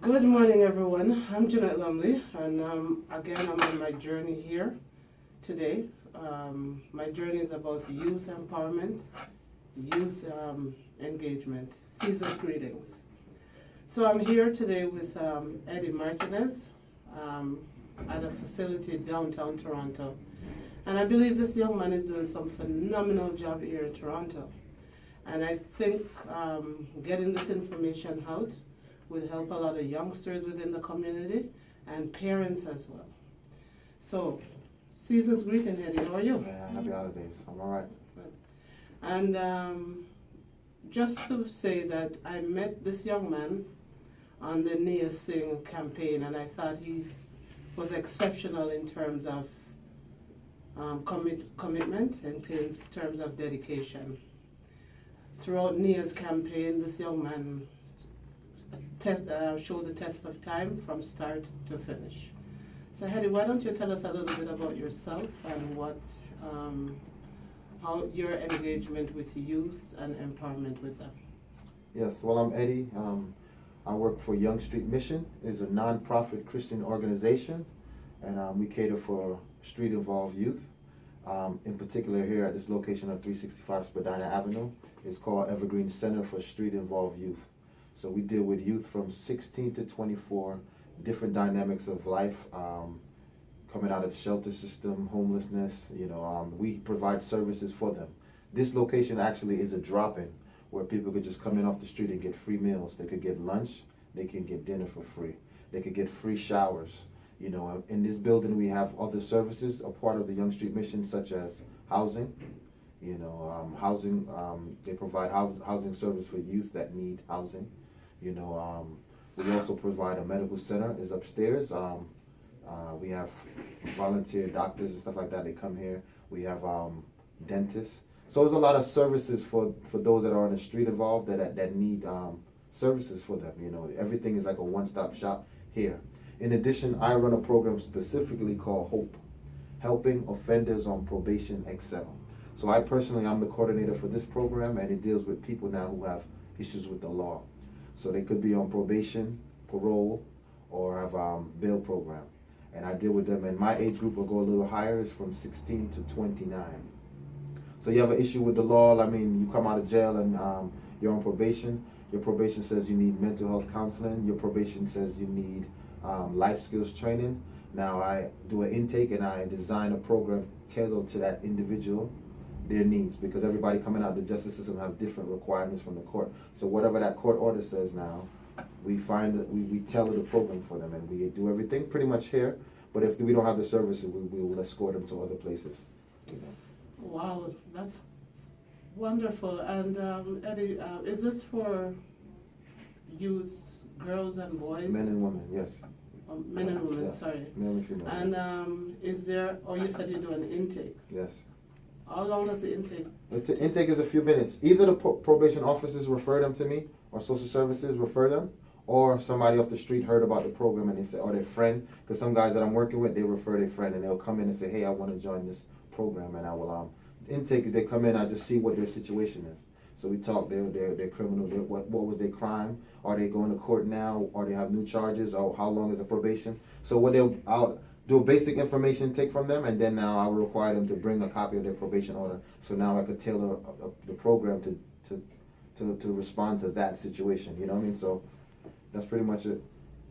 Good morning, everyone. I'm Jannette Lumley, and again, I'm on my journey here today. My journey is about youth empowerment, youth engagement. Season's greetings. So I'm here today with Eddy Martinez at a facility downtown Toronto. And I believe this young man is doing some phenomenal job here in Toronto. And I think getting this information out will help a lot of youngsters within the community and parents as well. So, season's greeting, Eddy. How are you? Yeah, happy holidays. I'm all right. And just to say that I met this young man on the Nia Singh campaign, and I thought he was exceptional in terms of commitment and in terms of dedication. Throughout Nia's campaign, this young man showed the test of time from start to finish. So, Eddy, why don't you tell us a little bit about yourself and how your engagement with youth and empowerment with them? Yes, well, I'm Eddy. I work for Yonge Street Mission. It's a non-profit Christian organization, and we cater for street-involved youth. In particular, here at this location of 365 Spadina Avenue, it's called Evergreen Center for Street-Involved Youth. So we deal with youth from 16 to 24, different dynamics of life, coming out of the shelter system, homelessness. We provide services for them. This location actually is a drop-in where people could just come in off the street and get free meals. They could get lunch, they can get dinner for free. They could get free showers. In this building we have other services, a part of the Yonge Street Mission, such as housing. They provide housing service for youth that need housing. We also provide a medical center, is upstairs. We have volunteer doctors and stuff like that. They come here. We have dentists. So there's a lot of services for those that are on the street involved that need services for them. Everything is like a one-stop shop here. In addition, I run a program specifically called HOPE, Helping Offenders on Probation Excel. So I personally, I'm the coordinator for this program, and it deals with people now who have issues with the law. So they could be on probation, parole, or have bail program. And I deal with them, and my age group will go a little higher, is from 16 to 29. So you have an issue with the law, you come out of jail and you're on probation. Your probation says you need mental health counseling. Your probation says you need life skills training. Now I do an intake and I design a program tailored to that individual, their needs, because everybody coming out of the justice system have different requirements from the court. So whatever that court order says now, we find that we tailor the program for them, and we do everything pretty much here. But if we don't have the services, we will escort them to other places. Wow, that's wonderful. And Eddy, is this for youth, girls and boys? Men and women, yes. Men and women, yeah. sorry. Male and female. And is there, you said you do an intake. Yes. How long does the intake? The intake is a few minutes. Either the probation officers refer them to me, or social services refer them, or somebody off the street heard about the program and they say, or their friend, because some guys that I'm working with, they refer their friend and they'll come in and say, hey, I want to join this program, and I will intake. They come in, I just see what their situation is. So we talk their criminal, what was their crime, are they going to court now, or they have new charges, or how long is the probation. So I'll do a basic information take from them, and then now I will require them to bring a copy of their probation order. So now I could tailor the program to respond to that situation. You know what I mean? So that's pretty much it.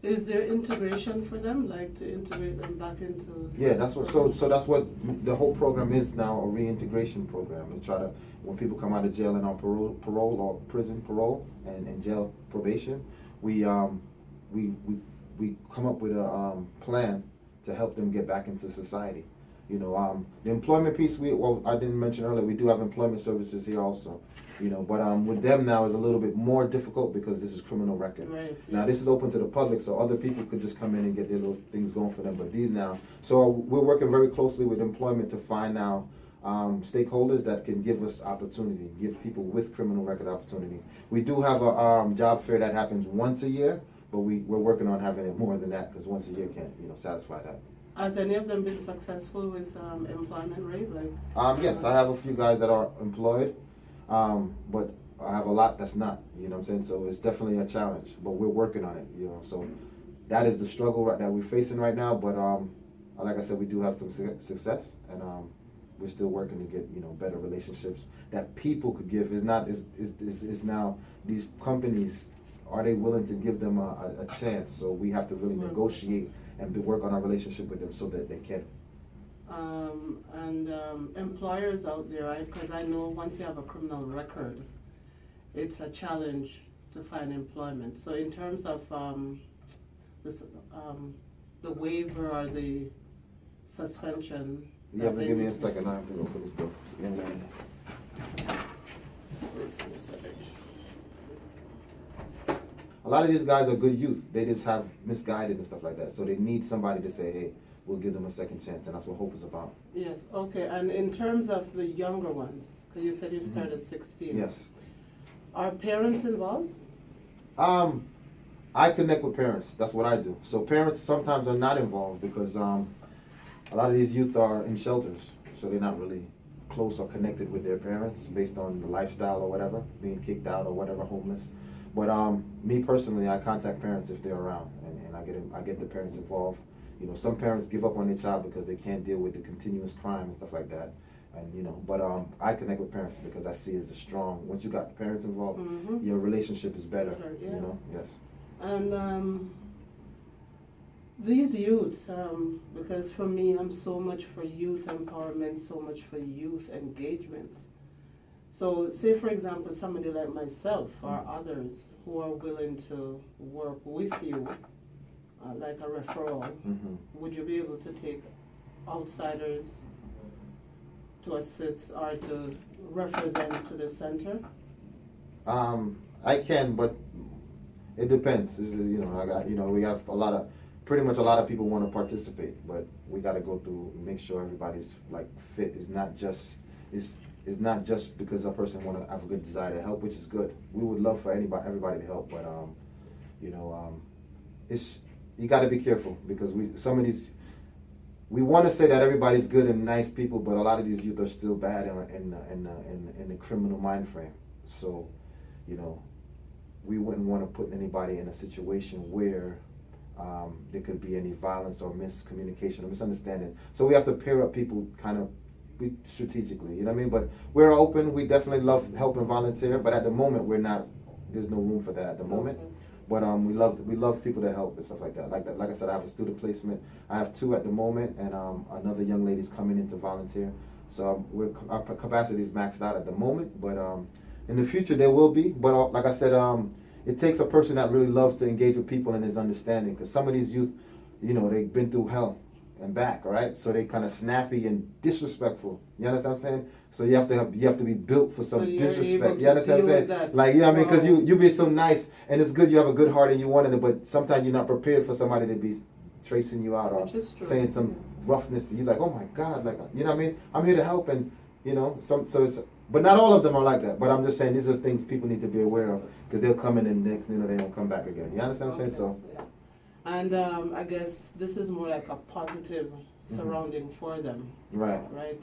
Is there integration for them, like to integrate them back into? Yeah, that's what. So that's what the whole program is now, a reintegration program. We try to, when people come out of jail and on parole or prison parole and jail probation, we come up with a plan to help them get back into society. The employment piece, I didn't mention earlier, we do have employment services here also. But with them now is a little bit more difficult because this is criminal record. Right. Now this is open to the public, so other people could just come in and get their little things going for them. But these now, so we're working very closely with employment to find now stakeholders that can give us opportunity, give people with criminal record opportunity. We do have a job fair that happens once a year, but we're working on having it more than that, because once a year can't satisfy that. Has any of them been successful with employment rate? Yes, I have a few guys that are employed, but I have a lot that's not, you know what I'm saying? So it's definitely a challenge, but we're working on it, you know. So that is the struggle that we're facing right now. But like I said, we do have some success, and we're still working to get, you know, better relationships that people could give. Is now these companies, are they willing to give them a chance? So we have to really negotiate and work on our relationship with them so that they can. Employers out there, because I know once you have a criminal record, it's a challenge to find employment. So in terms of the waiver or the suspension. You have to give me a second. I have to open this door. A lot of these guys are good youth. They just have misguided and stuff like that. So they need somebody to say, hey, we'll give them a second chance. And that's what Hope is about. Yes, okay. And in terms of the younger ones, because you said you started at 16. Yes. Are parents involved? I connect with parents. That's what I do. So parents sometimes are not involved because a lot of these youth are in shelters. So they're not really close or connected with their parents based on the lifestyle or whatever, being kicked out or whatever, homeless. But me personally, I contact parents if they're around, and I get the parents involved. You know, some parents give up on their child because they can't deal with the continuous crime and stuff like that. And you know, but I connect with parents because I see it as a strong. Once you got parents involved, your relationship is better. Yeah. You know, yes. And these youths, because for me, I'm so much for youth empowerment, so much for youth engagement. So, say for example, somebody like myself or others who are willing to work with you, like a referral, would you be able to take outsiders to assist or to refer them to the center? I can, but it depends. This is, you know, we have pretty much a lot of people want to participate, but we got to go through and make sure everybody's like fit. It's not just because a person want to have a good desire to help, which is good. We would love for everybody to help, but you know, you got to be careful because we want to say that everybody's good and nice people, but a lot of these youth are still bad in the criminal mind frame. So, you know, we wouldn't want to put anybody in a situation where there could be any violence or miscommunication or misunderstanding. So we have to pair up people kind of strategically, you know what I mean? But we're open. We definitely love help and volunteer, but at the moment there's no room for that at the moment. But we love people to help and stuff like that. Like I said, I have a student placement. I have 2 at the moment, and another young lady's coming in to volunteer. So our capacity is maxed out at the moment, but in the future there will be. But like I said, it takes a person that really loves to engage with people and is understanding. Because some of these youth, you know, they've been through hell and back, all right? So they kind of snappy and disrespectful. You understand what I'm saying? So you have to be built for some disrespect. You understand what I'm saying? Like, you know what I mean? Because you be so nice, and it's good you have a good heart and you wanted it, but sometimes you're not prepared for somebody to be tracing you out or saying some roughness to you. Like, oh my God, like, you know what I mean? I'm here to help, and you know, but not all of them are like that. But I'm just saying these are things people need to be aware of because they'll come in and next, they don't come back again. You understand what I'm saying? So. Yeah. And I guess this is more like a positive surrounding for them. Right. Right?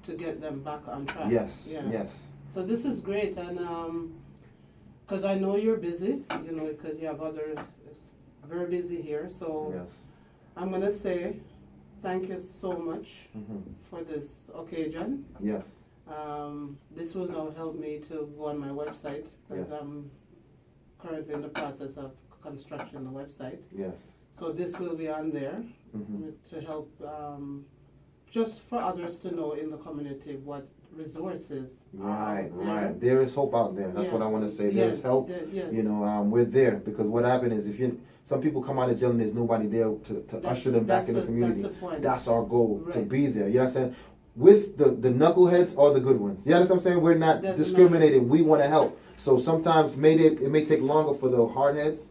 To get them back on track. Yes, yeah. Yes. So this is great, and because I know you're busy, you know, because you have very busy here. So yes. I'm going to say thank you so much for this occasion. Yes. This will now help me to go on my website because I'm currently in the process of construction the website. Yes. So this will be on there to help just for others to know in the community what resources are there. Right. There is hope out there. That's what I want to say. There's help. Yes. You know, we're there because what happened is some people come out of jail and there's nobody there to usher them back in the community. That's the point. That's our goal, to be there. You know what I'm saying? With the knuckleheads or the good ones. You understand what I'm saying? We're not discriminating. We want to help. So sometimes it may take longer for the hard heads,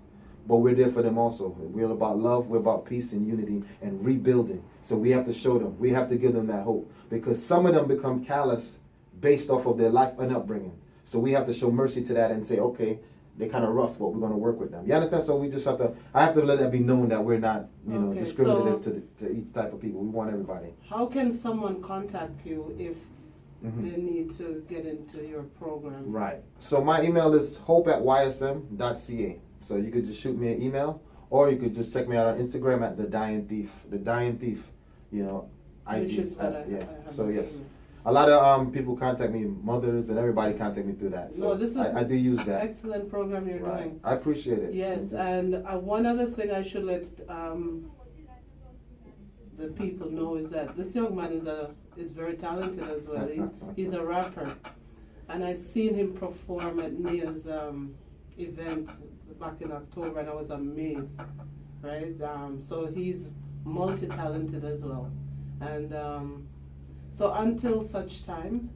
but we're there for them also. We're about love, we're about peace and unity and rebuilding. So we have to show them, we have to give them that hope. Because some of them become callous based off of their life and upbringing. So we have to show mercy to that and say, okay, they're kind of rough, but we're going to work with them. You understand? So we just I have to let that be known that we're not, discriminative to each type of people. We want everybody. How can someone contact you if they need to get into your program. Right. So my email is hope@ysm.ca. So you could just shoot me an email, or you could just check me out on Instagram at the Dying Thief. The Dying Thief, you know, Which IG. is what I Yeah. have So an yes, email. a lot of people contact me, mothers and everybody contact me through that. So No, this is I do use that. excellent program you're Right. doing. I appreciate it. Yes, Just- and one other thing I should let the people know is that this young man is very talented as well. He's a rapper, and I seen him perform at Nia's event back in October, and I was amazed. Right, so he's multi-talented as well, and so until such time.